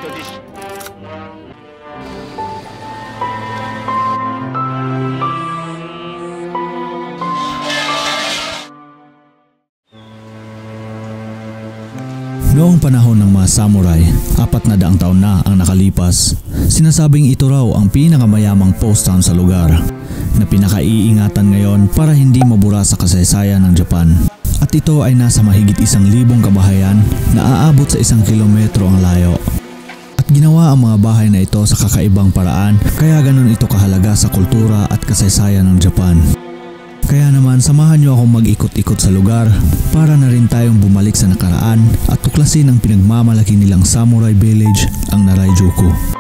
to this. Noong panahon ng mga samurai, 400 taon na ang nakalipas. Sinasabing ito raw ang pinakamayamang post town sa lugar na pinakaiingatan ngayon para hindi mabura sa kasaysayan ng Japan. At ito ay nasa mahigit 1,000 kabahayan na aabot sa 1 kilometro ang layo. At ginawa ang mga bahay na ito sa kakaibang paraan kaya ganun ito kahalaga sa kultura at kasaysayan ng Japan. Kaya naman samahan niyo akong mag-ikot-ikot sa lugar para na rin tayong bumalik sa nakaraan at tuklasin ang pinagmamalaki nilang samurai village, ang Narajuku.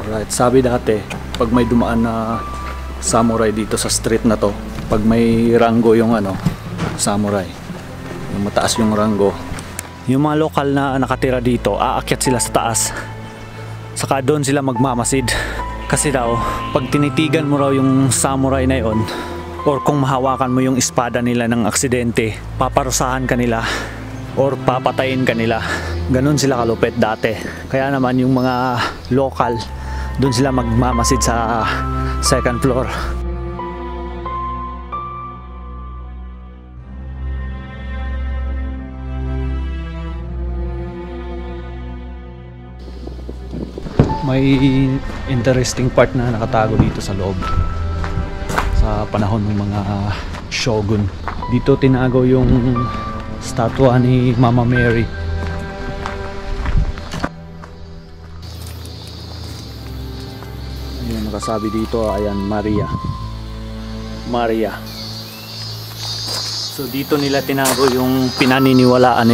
Alright, sabi dati, pag may dumaan na samurai dito sa street na to, pag may ranggo yung samurai, yung mataas yung ranggo, yung mga lokal na nakatira dito, aakyat sila sa taas. Saka doon sila magmamasid. Kasi daw, pag tinitigan mo raw yung samurai na yon, or kung mahawakan mo yung espada nila ng aksidente, paparusahan ka nila or papatayin ka nila. Ganun sila kalupit dati. Kaya naman yung mga local, doon sila magmamasid sa second floor. May interesting part na nakatago dito sa loob. Sa panahon ng mga shogun, dito tinago yung statwa ni Mama Mary. Ayan, nakasabi dito, ayan, Maria. So dito nila tinago yung pinaniniwalaan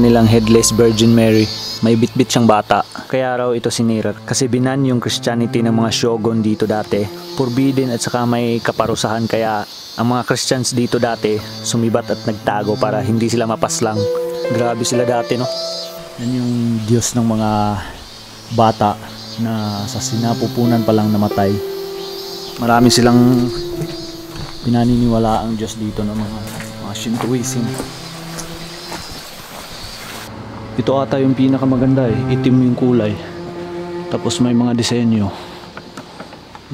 nilang headless Virgin Mary. May bitbit siyang bata. Kaya raw ito sinira kasi binan yung Christianity ng mga shogun dito dati. Forbidden at saka may kaparusahan, kaya ang mga Christians dito dati sumibat at nagtago para hindi sila mapaslang. Grabe sila dati, no? Yan yung Diyos ng mga bata na sa sinapupunan pa lang namatay. Marami silang pinaniniwala ang Diyos dito ng mga Shintoism. Ito ata yung pinakamaganda eh, itim yung kulay. Tapos may mga disenyo.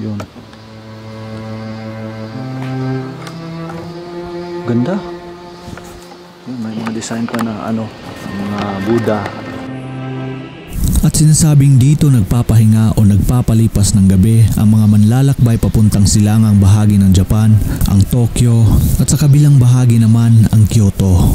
Yun. Ganda. Yun, may mga design pa na mga Buddha. At sinasabing dito nagpapahinga o nagpapalipas ng gabi ang mga manlalakbay papuntang silangang bahagi ng Japan, ang Tokyo, at sa kabilang bahagi naman ang Kyoto.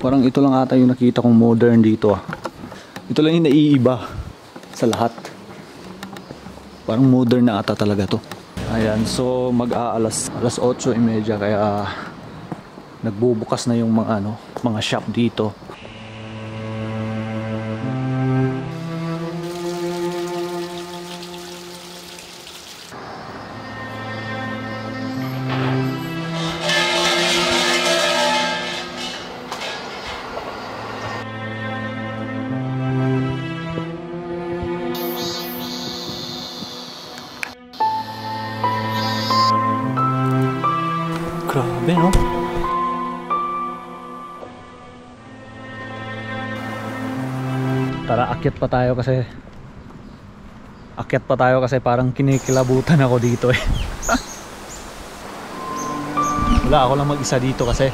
Parang ito lang ata yung nakita kong modern dito ah. Ito lang yung naiiba sa lahat. Parang modern na ata talaga to. Ayan, so mag-aalas 8:30 kaya nagbubukas na yung mga shop dito. Grabe, no? Tara, akyat pa tayo kasi parang kinikilabutan ako dito eh. Wala, ako lang mag-isa dito kasi.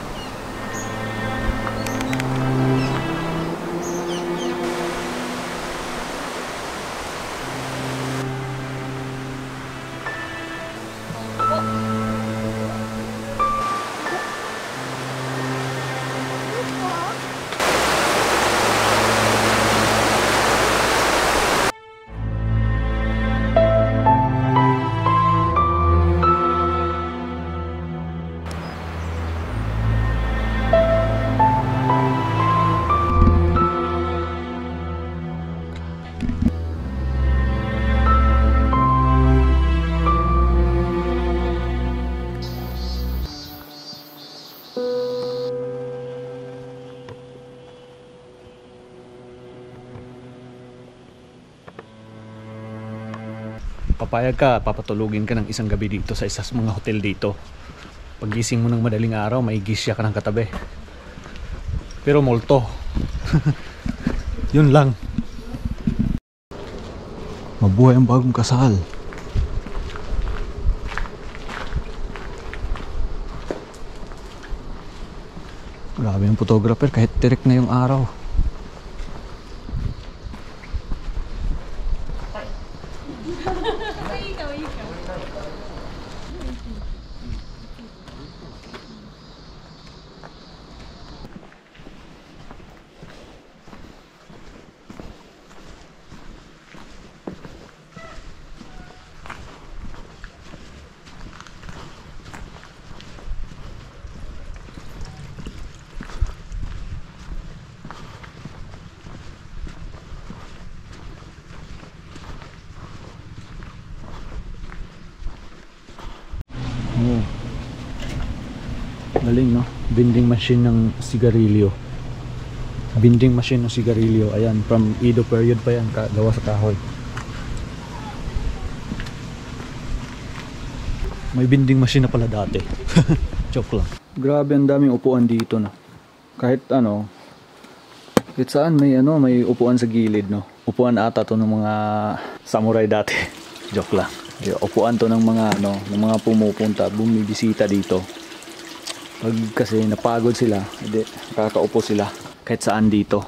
Papayag ka, papatulugin ka ng isang gabi dito sa isa sa mga hotel dito. Paggising mo ng madaling araw, may gisya ka ng katabi. Pero multo. Yun lang. Mabuhay ang bagong kasal. Grabe yung photographer kahit tirik na yung araw. Oh. Galing, no? Vending machine ng sigarilyo. Vending machine ng sigarilyo. Ayan, from Edo period pa yan, gawa sa kahoy. May vending machine na pala dati. Joke lang. Grabe, ang daming upuan dito, no? Kahit kahit saan may upuan sa gilid, no? Upuan ata to ng mga samurai dati. Joke lang. Upuan to ng mga ng mga pumupunta, bumibisita dito. Pag kasi napagod sila, hindi kakaupo sila kahit saan dito.